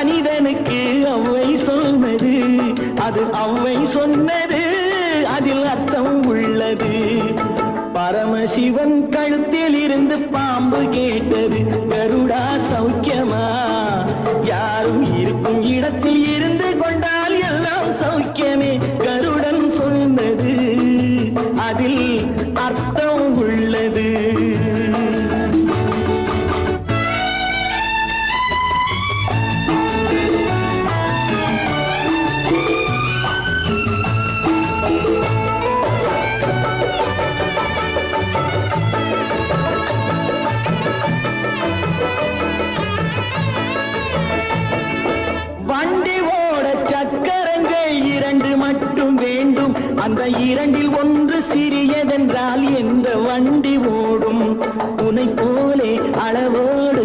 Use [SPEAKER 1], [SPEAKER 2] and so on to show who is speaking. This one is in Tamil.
[SPEAKER 1] மனிதனுக்கு அவ்வை சொன்னது, அது அவ்வை சொன்னது, அதில் அர்த்தம் உள்ளது. பரமசிவன் கழுத்தில் இருந்து பாம்பு கேட்டது, கருடா சௌக்கியமா? யாரும் இருக்கும் இடத்தில் இருந்து கொண்டால் எல்லாம் சௌக்கியமே. கருடன் சொன்னது, அதில் அர்த்தம் உள்ளது. வண்டி ஓட சக்கரங்கள் 2 மட்டும் வேண்டும். அந்த 2ல் ஒன்று சிறியதென்றால் எந்த வண்டி ஓடும்? உனை போலே அளவோடு